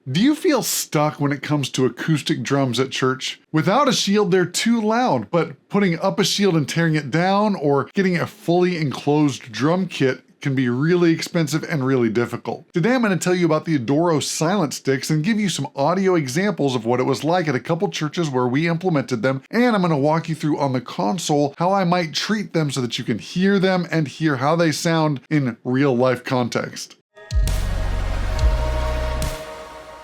Do you feel stuck when it comes to acoustic drums at church? Without a shield, they're too loud, but putting up a shield and tearing it down or getting a fully enclosed drum kit can be really expensive and really difficult. Today I'm going to tell you about the Adoro Silent Sticks and give you some audio examples of what it was like at a couple churches where we implemented them, and I'm going to walk you through on the console how I might treat them so that you can hear them and hear how they sound in real life context.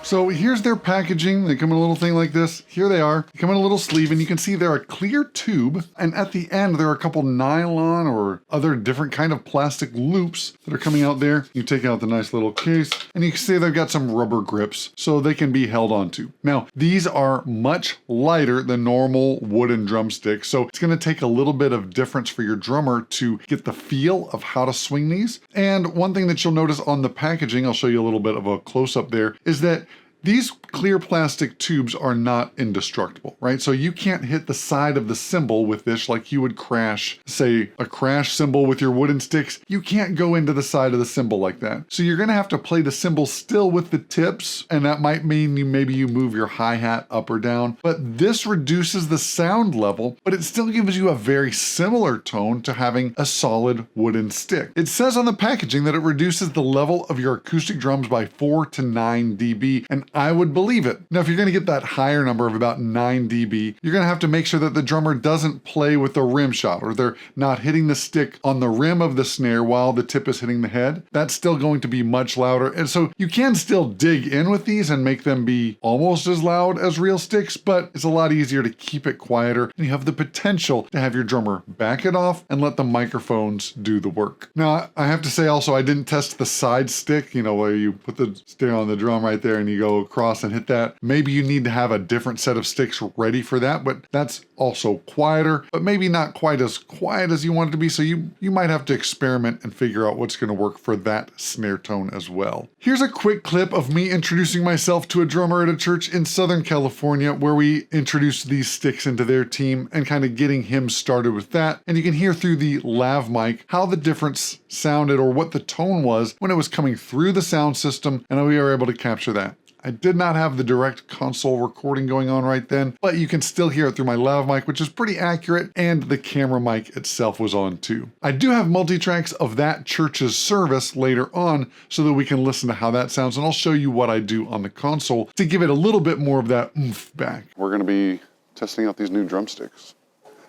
So here's their packaging. They come in a little thing like this. Here they are. They come in a little sleeve, and you can see they're a clear tube. And at the end, there are a couple nylon or other different kind of plastic loops that are coming out there. You take out the nice little case, and you can see they've got some rubber grips so they can be held onto. Now, these are much lighter than normal wooden drumsticks, so it's going to take a little bit of difference for your drummer to get the feel of how to swing these. And one thing that you'll notice on the packaging, I'll show you a little bit of a close-up there, is that these clear plastic tubes are not indestructible, right? So you can't hit the side of the cymbal with this like you would crash, say, a crash cymbal with your wooden sticks. You can't go into the side of the cymbal like that. So you're gonna have to play the cymbal still with the tips, and that might mean maybe you move your hi-hat up or down, but this reduces the sound level, but it still gives you a very similar tone to having a solid wooden stick. It says on the packaging that it reduces the level of your acoustic drums by 4 to 9 dB, and I would believe it. Now, if you're gonna get that higher number of about 9 dB, you're gonna have to make sure that the drummer doesn't play with the rim shot, or they're not hitting the stick on the rim of the snare while the tip is hitting the head. That's still going to be much louder. And so you can still dig in with these and make them be almost as loud as real sticks, but it's a lot easier to keep it quieter, and you have the potential to have your drummer back it off and let the microphones do the work. Now, I have to say also, I didn't test the side stick, where you put the stick on the drum right there and you go across and hit that. Maybe you need to have a different set of sticks ready for that, but that's also quieter, but maybe not quite as quiet as you want it to be. So you might have to experiment and figure out what's going to work for that snare tone as well. Here's a quick clip of me introducing myself to a drummer at a church in Southern California where we introduced these sticks into their team and kind of getting him started with that. And you can hear through the lav mic how the difference sounded or what the tone was when it was coming through the sound system, and we were able to capture that. I did not have the direct console recording going on right then, but you can still hear it through my lav mic, which is pretty accurate, and the camera mic itself was on too. I do have multi-tracks of that church's service later on so that we can listen to how that sounds, and I'll show you what I do on the console to give it a little bit more of that oomph back. We're going to be testing out these new drumsticks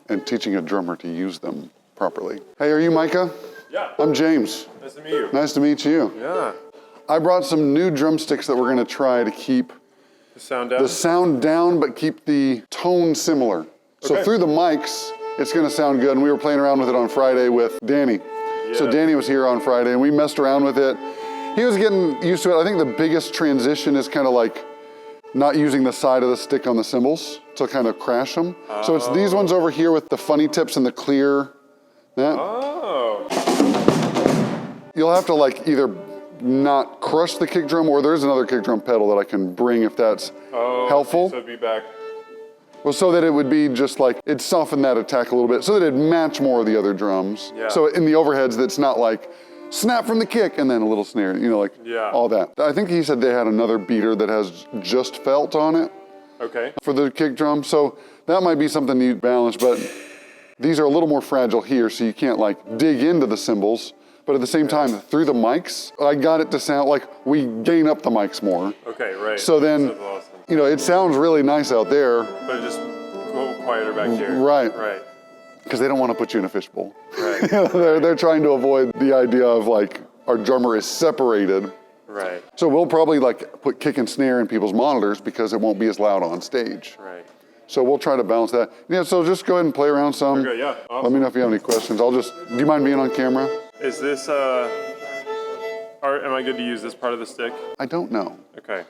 and teaching a drummer to use them properly. Hey, are you Micah? Yeah. I'm James. Nice to meet you. Nice to meet you. Yeah. I brought some new drumsticks that we're gonna try to keep the sound down, but keep the tone similar. So through the mics, it's gonna sound good. And we were playing around with it on Friday with Danny. Yeah. So Danny was here on Friday and we messed around with it. He was getting used to it. I think the biggest transition is kind of like not using the side of the stick on the cymbals to kind of crash them. Oh. So it's these ones over here with the funny tips and the clear, that. Oh. You'll have to like either not crush the kick drum, or there's another kick drum pedal that I can bring if that's helpful. So it'd be back. Well, so that it would be just like, it'd soften that attack a little bit so that it'd match more of the other drums. Yeah. So in the overheads, that's not like snap from the kick and then a little snare, all that. I think he said they had another beater that has just felt on it. Okay. For the kick drum. So that might be something you balance, but these are a little more fragile here, so you can't like dig into the cymbals. But at the same time, through the mics, I got it to sound like we gain up the mics more. Okay, right. So then, awesome. It sounds really nice out there. But it just go quieter back here. Right. Right. Because they don't want to put you in a fishbowl. Right. They're trying to avoid the idea of like, our drummer is separated. Right. So we'll probably like put kick and snare in people's monitors because it won't be as loud on stage. Right. So we'll try to balance that. Yeah, so just go ahead and play around some. Okay, yeah. Awesome. Let me know if you have any questions. Do you mind being on camera? Is this, am I good to use this part of the stick? I don't know. Okay.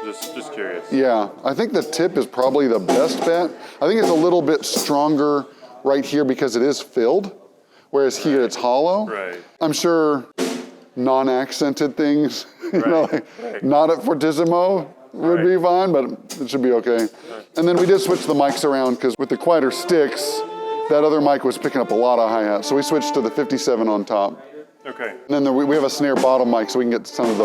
Just curious. Yeah, I think the tip is probably the best bet. I think it's a little bit stronger right here because it is filled, whereas here it's hollow. Right. I'm sure non-accented things, not at fortissimo would be fine, but it should be okay. Right. And then we did switch the mics around because with the quieter sticks, that other mic was picking up a lot of hi-hats, so we switched to the 57 on top. Okay. And then we have a snare bottom mic so we can get some of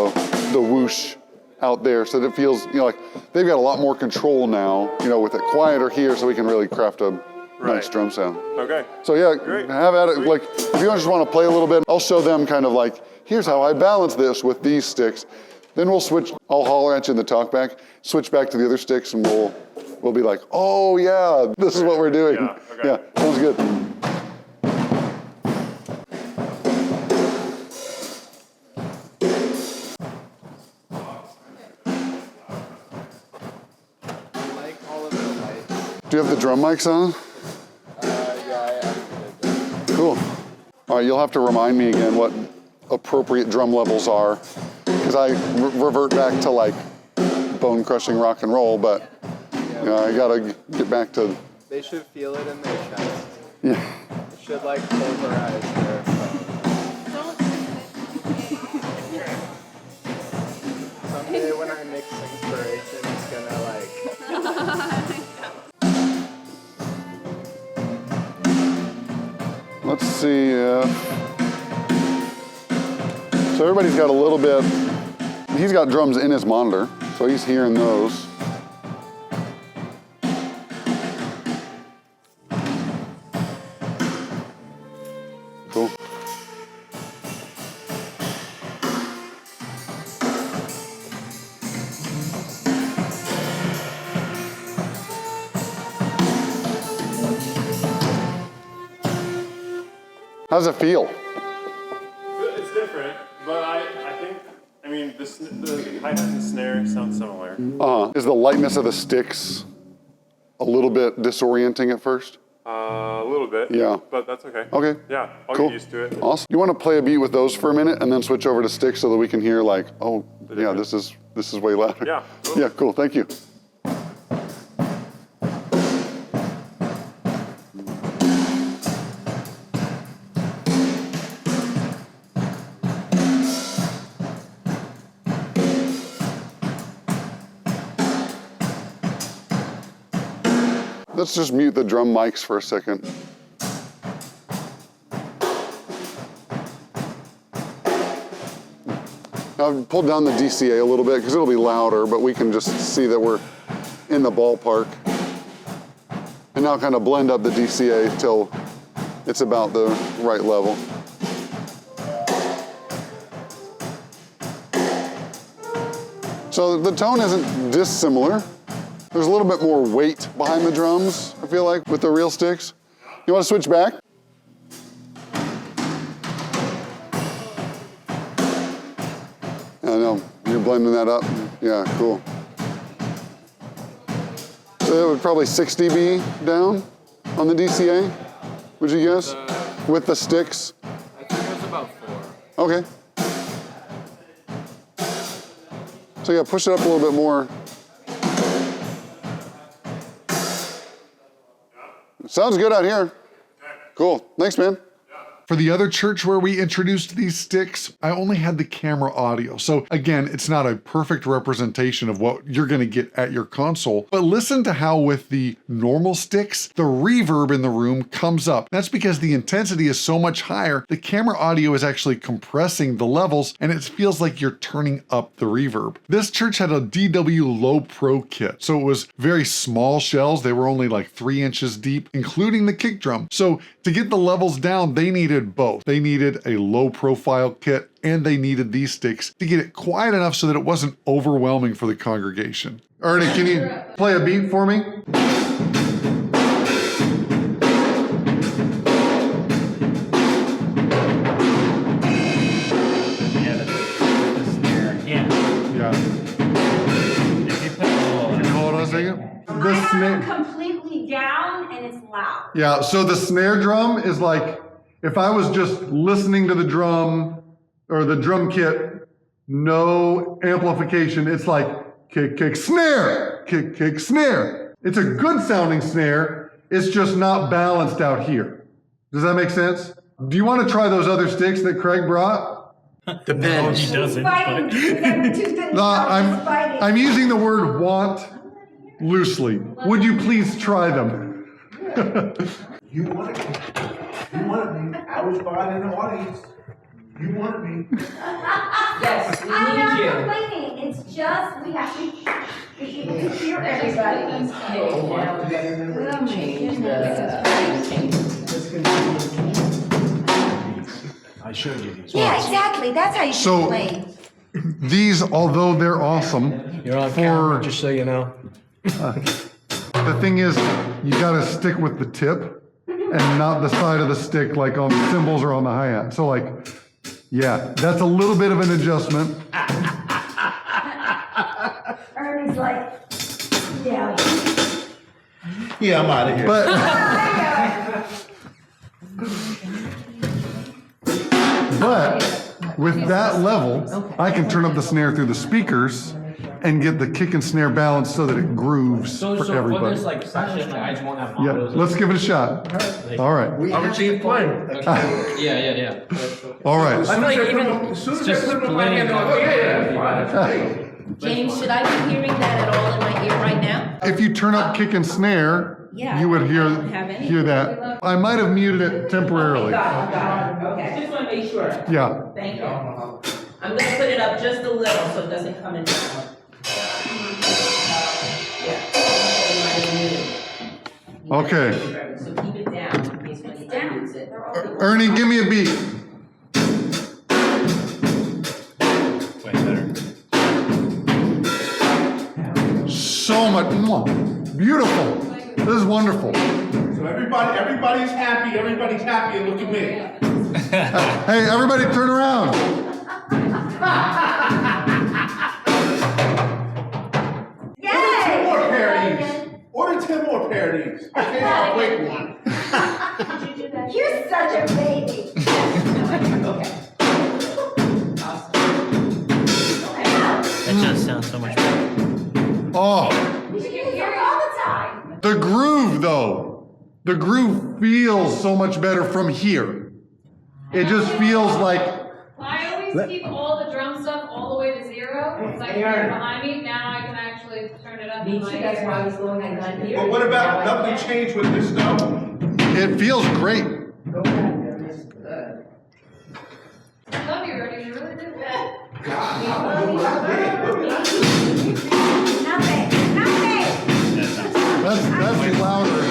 the whoosh out there so that it feels, you know, like they've got a lot more control now, you know, with it quieter here so we can really craft a nice drum sound. Okay. So yeah, Great. have at it. Sweet. Like, if you just want to play a little bit, I'll show them kind of like, here's how I balance this with these sticks. Then we'll switch, I'll holler at you in the talk back, switch back to the other sticks, and we'll be like, oh yeah, this is what we're doing. Yeah, okay. Yeah, sounds good. Do you have the drum mics on? Yeah. Cool. All right, you'll have to remind me again what appropriate drum levels are, because I revert back to like bone-crushing rock and roll, but you know, I gotta get back to. They should feel it in their chest. Yeah. It should like pulverize their phone. Someday when I mix inspiration, it's gonna like. Let's see. So everybody's got a little bit. He's got drums in his monitor, so he's hearing those. Cool. How's it feel? It's different, but I think, I mean, the hi-hat and the snare sound similar. Is the lightness of the sticks a little bit disorienting at first? A little bit. Yeah. But that's okay. Okay. Yeah, I'll Cool. get used to it. Awesome. You want to play a beat with those for a minute and then switch over to sticks so that we can hear like, oh, yeah, this is way louder. Yeah. Cool. Yeah, cool. Thank you. Let's just mute the drum mics for a second. I've pulled down the DCA a little bit because it'll be louder, but we can just see that we're in the ballpark. And now kind of blend up the DCA till it's about the right level. So the tone isn't dissimilar. There's a little bit more weight behind the drums, I feel like, with the real sticks. You want to switch back? I know, you're blending that up. Yeah, cool. So that would probably 60 be down on the DCA, would you guess? With the sticks? I think it was about 4. Okay. So yeah, push it up a little bit more. Sounds good out here. Cool. Thanks, man. For the other church where we introduced these sticks, I only had the camera audio. So again, it's not a perfect representation of what you're gonna get at your console, but listen to how with the normal sticks, the reverb in the room comes up. That's because the intensity is so much higher, the camera audio is actually compressing the levels and it feels like you're turning up the reverb. This church had a DW Low Pro kit. So it was very small shells. They were only like 3 inches deep, including the kick drum. So to get the levels down, they needed both. They needed a low profile kit and they needed these sticks to get it quiet enough so that it wasn't overwhelming for the congregation. Ernie, can you play a beat for me? Yeah, the snare. Yeah. If you put a little. Hold on a second. The I have snare. it completely down and it's loud. Yeah, so the snare drum is like, if I was just listening to the drum or the drum kit, no amplification, it's like kick, kick, snare, kick, kick, snare. It's a good sounding snare, it's just not balanced out here. Does that make sense? Do you want to try those other sticks that Craig brought? Depends. He doesn't. Fighting. Them two things are fighting. I'm using the word want loosely. Would you please try them? You want it? I was buying in the audience. You want me? Yes, we I'm not need you. complaining, it's just, we have to be able to hear everybody. Okay, now we gotta remember to change the. I showed you these. Yeah, exactly, that's how you So- complain. These, although they're awesome, You're on For- camera, just so you know. the thing is, you gotta stick with the tip and not the side of the stick like on the cymbals or on the hi-hat. So like, yeah, that's a little bit of an adjustment. Ernie's like, yeah. Yeah, I'm out of here. But with that level, I can turn up the snare through the speakers and get the kick and snare balanced so that it grooves So for when everybody. there's like session, like I just won't have Yeah, autos. let's give it a shot. All right, I'm a team player. Yeah. all right. As soon I as feel like I put even them- as soon as I just put them in my hand, splitting I'm like, yeah, fine, that's great. James, should I be hearing that at all in my ear right now? If you turn up kick and snare, Yeah, you would I don't have any. hear that. I might have muted it temporarily. Got it, okay. Just wanna make sure. Yeah. Thank you. I'm gonna put it up just a little so it doesn't come in down. Yeah. Okay. So keep it down in case when you use it. Ernie, give me a beat. Way better. So much. Mwah. Beautiful. This is wonderful. So everybody's happy, and look at me. Hey, everybody turn around. Yay! More parodies. Order 10 more parodies. I can't wait one. You're such a baby. Okay. Awesome. That just sounds so much better. Oh, You should use it all the time. the groove though. The groove feels so much better from here. It just feels like, I always keep all the drum stuff all the way to 0, because I can hear it behind me. Now I can actually turn it up Me in too, my that's why I ear. was going on down here. But what about, nothing changed with this though? it feels great. Go back there, Miss, I love you, Ernie. You really did that. Nothing, nothing. That's louder.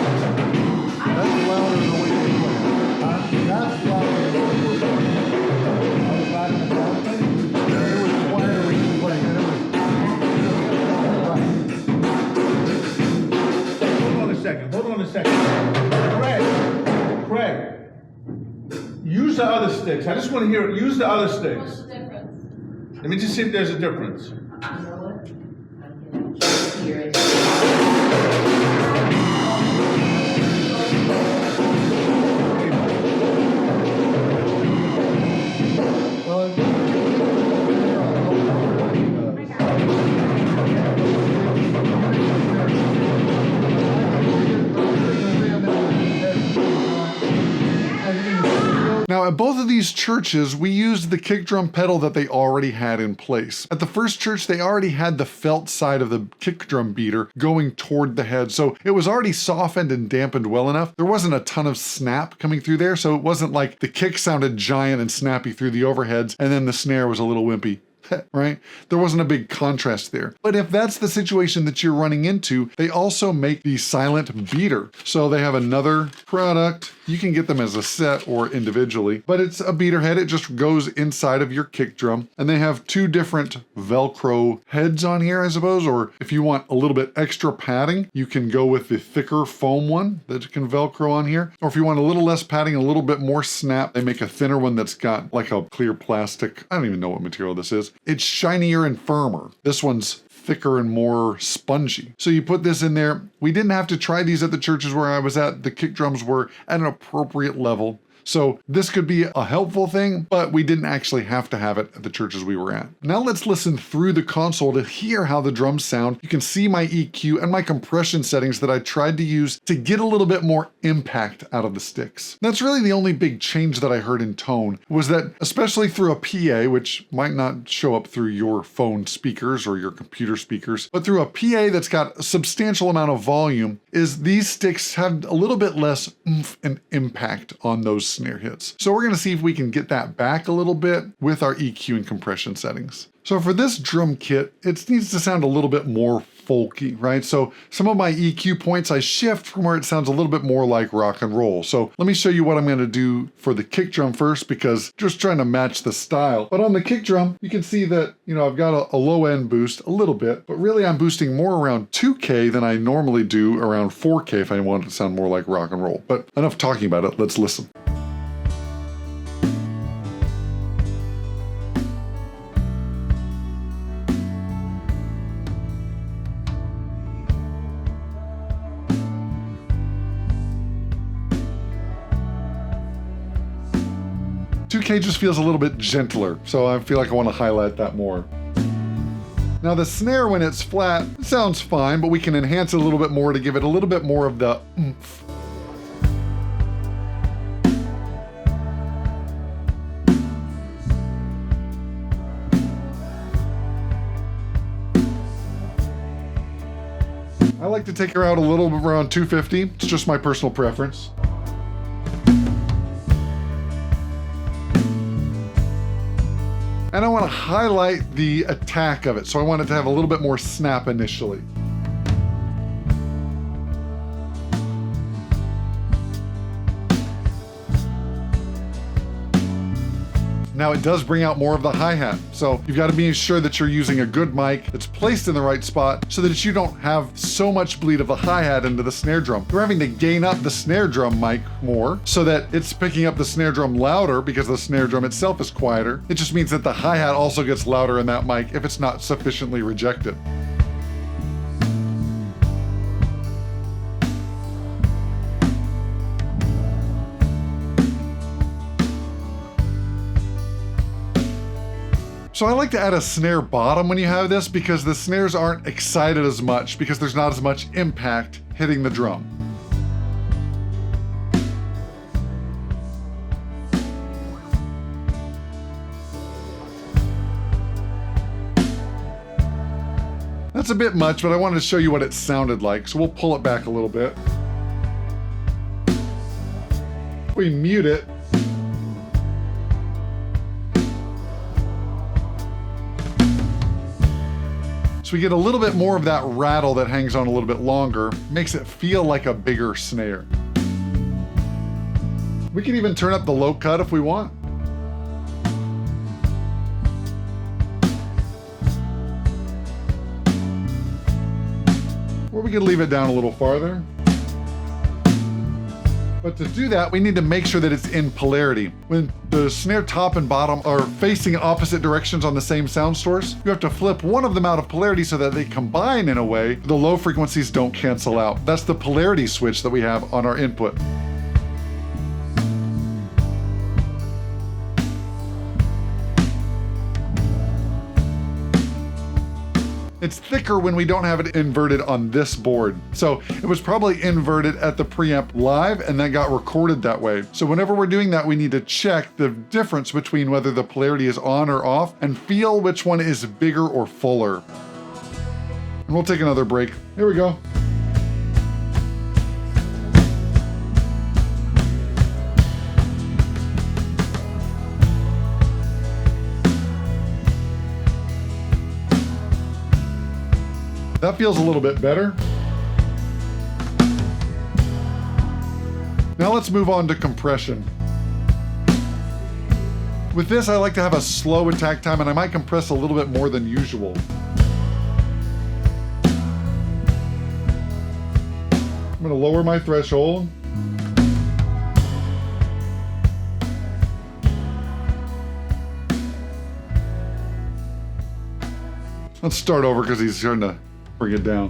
That's louder than what you were playing. That's louder than what you were playing. I was back in the drum thing. It was quieter when you were playing. And Hold on a second. Craig, use the other sticks. I just want to hear it. Use the other What's sticks. the difference? Let me just see if there's a difference. you know what? I'm gonna just hear it. Now, at both of these churches, we used the kick drum pedal that they already had in place. At the first church, they already had the felt side of the kick drum beater going toward the head, so it was already softened and dampened well enough. There wasn't a ton of snap coming through there, so it wasn't like the kick sounded giant and snappy through the overheads, and then the snare was a little wimpy. Right? There wasn't a big contrast there. But if that's the situation that you're running into, they also make the silent beater. So they have another product. You can get them as a set or individually, but it's a beater head. It just goes inside of your kick drum. And they have two different Velcro heads on here, I suppose, or if you want a little bit extra padding, you can go with the thicker foam one that can Velcro on here. Or if you want a little less padding, a little bit more snap, they make a thinner one that's got like a clear plastic. I don't even know what material this is. It's shinier and firmer. This one's thicker and more spongy. So you put this in there. We didn't have to try these at the churches where I was at. The kick drums were at an appropriate level. So this could be a helpful thing, but we didn't actually have to have it at the churches we were at. Now let's listen through the console to hear how the drums sound. You can see my EQ and my compression settings that I tried to use to get a little bit more impact out of the sticks. That's really the only big change that I heard in tone, was that especially through a PA, which might not show up through your phone speakers or your computer speakers, but through a PA that's got a substantial amount of volume, is these sticks have a little bit less oomph and impact on those snare hits. So we're gonna see if we can get that back a little bit with our EQ and compression settings. So for this drum kit, it needs to sound a little bit more folky, right? So some of my EQ points I shift from where it sounds a little bit more like rock and roll. So let me show you what I'm gonna do for the kick drum first, because just trying to match the style. But on the kick drum, you can see that, I've got a low end boost a little bit, but really I'm boosting more around 2K than I normally do around 4K if I want it to sound more like rock and roll. But enough talking about it, let's listen. .2K just feels a little bit gentler, so I feel like I want to highlight that more. Now the snare, when it's flat, sounds fine, but we can enhance it a little bit more to give it a little bit more of the oomph. I like to take her out a little bit around 250. It's just my personal preference. And I want to highlight the attack of it, so I want it to have a little bit more snap initially. Now it does bring out more of the hi-hat, so you've got to be sure that you're using a good mic that's placed in the right spot so that you don't have so much bleed of the hi-hat into the snare drum. You're having to gain up the snare drum mic more so that it's picking up the snare drum louder because the snare drum itself is quieter. It just means that the hi-hat also gets louder in that mic if it's not sufficiently rejected. So I like to add a snare bottom when you have this because the snares aren't excited as much because there's not as much impact hitting the drum. That's a bit much, but I wanted to show you what it sounded like, so we'll pull it back a little bit. If we mute it, so we get a little bit more of that rattle that hangs on a little bit longer, makes it feel like a bigger snare. We can even turn up the low cut if we want. Or we could leave it down a little farther. But to do that, we need to make sure that it's in polarity. When the snare top and bottom are facing in opposite directions on the same sound source, you have to flip one of them out of polarity so that they combine in a way the low frequencies don't cancel out. That's the polarity switch that we have on our input. It's thicker when we don't have it inverted on this board. So it was probably inverted at the preamp live and then got recorded that way. So whenever we're doing that, we need to check the difference between whether the polarity is on or off and feel which one is bigger or fuller. And we'll take another break. Here we go. That feels a little bit better. Now let's move on to compression. With this, I like to have a slow attack time and I might compress a little bit more than usual. I'm gonna lower my threshold. Let's start over because he's starting to bring it down.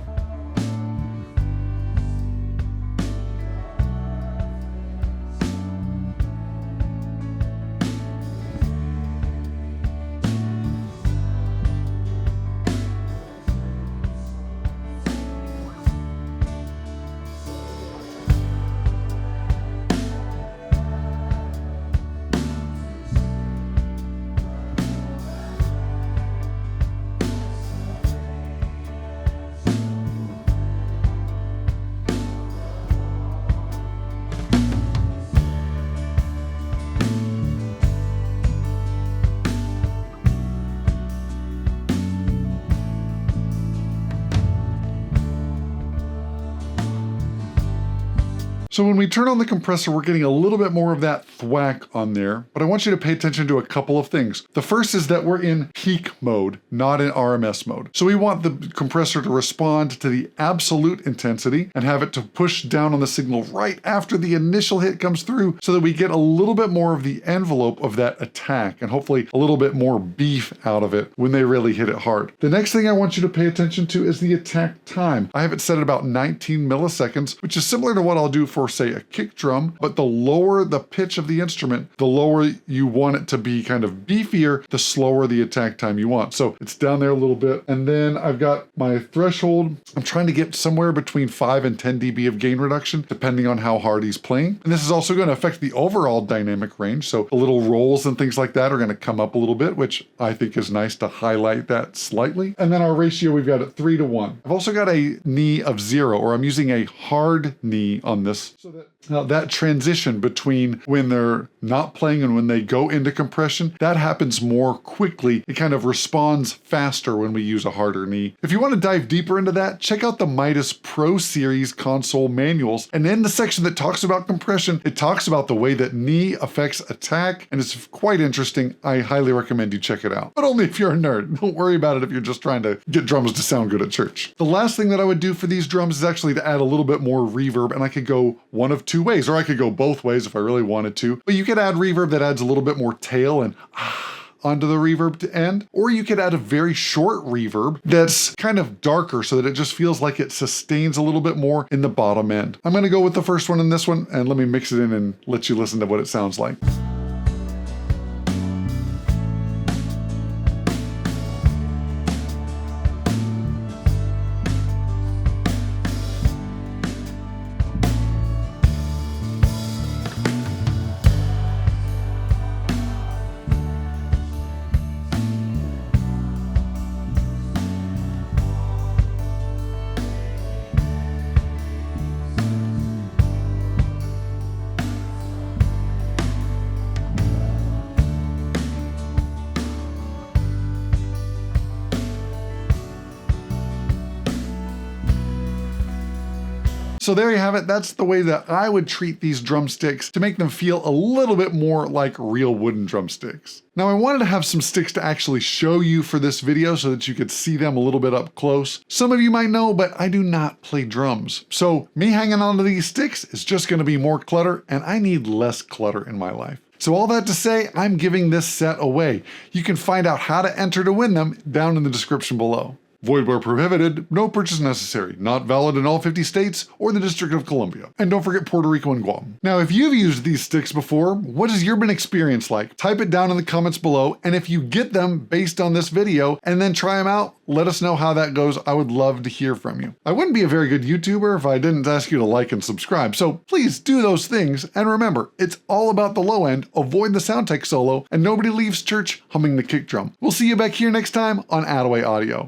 So when we turn on the compressor, we're getting a little bit more of that thwack on there, but I want you to pay attention to a couple of things. The first is that we're in peak mode, not in RMS mode. So we want the compressor to respond to the absolute intensity and have it to push down on the signal right after the initial hit comes through so that we get a little bit more of the envelope of that attack and hopefully a little bit more beef out of it when they really hit it hard. The next thing I want you to pay attention to is the attack time. I have it set at about 19 milliseconds, which is similar to what I'll do for, say, a kick drum, but the lower the pitch of the instrument, the lower you want it to be kind of beefier, the slower the attack time you want. So it's down there a little bit. And then I've got my threshold. I'm trying to get somewhere between 5 and 10 dB of gain reduction, depending on how hard he's playing. And this is also going to affect the overall dynamic range. So the little rolls and things like that are going to come up a little bit, which I think is nice to highlight that slightly. And then our ratio, we've got it 3:1. I've also got a knee of 0, or I'm using a hard knee on this so that that transition between when they're not playing and when they go into compression, that happens more quickly. It kind of responds faster when we use a harder knee. If you want to dive deeper into that, check out the Midas Pro Series console manuals. And in the section that talks about compression, it talks about the way that knee affects attack, and it's quite interesting. I highly recommend you check it out, but only if you're a nerd. Don't worry about it if you're just trying to get drums to sound good at church. The last thing that I would do for these drums is actually to add a little bit more reverb, and I could go one of two ways, or I could go both ways if I really wanted to. But you could add reverb that adds a little bit more tail and onto the reverb to end, or you could add a very short reverb that's kind of darker so that it just feels like it sustains a little bit more in the bottom end. I'm going to go with the first one and this one, and let me mix it in and let you listen to what it sounds like. So there you have it. That's the way that I would treat these drumsticks to make them feel a little bit more like real wooden drumsticks. Now I wanted to have some sticks to actually show you for this video so that you could see them a little bit up close. Some of you might know, but I do not play drums. So me hanging onto these sticks is just going to be more clutter, and I need less clutter in my life. So all that to say, I'm giving this set away. You can find out how to enter to win them down in the description below. Void where prohibited, no purchase necessary, not valid in all 50 states or the District of Columbia. And don't forget Puerto Rico and Guam. Now, if you've used these sticks before, what has your experience like? Type it down in the comments below, and if you get them based on this video and then try them out, let us know how that goes. I would love to hear from you. I wouldn't be a very good YouTuber if I didn't ask you to like and subscribe, so please do those things. And remember, it's all about the low end, avoid the sound tech solo, and nobody leaves church humming the kick drum. We'll see you back here next time on Attaway Audio.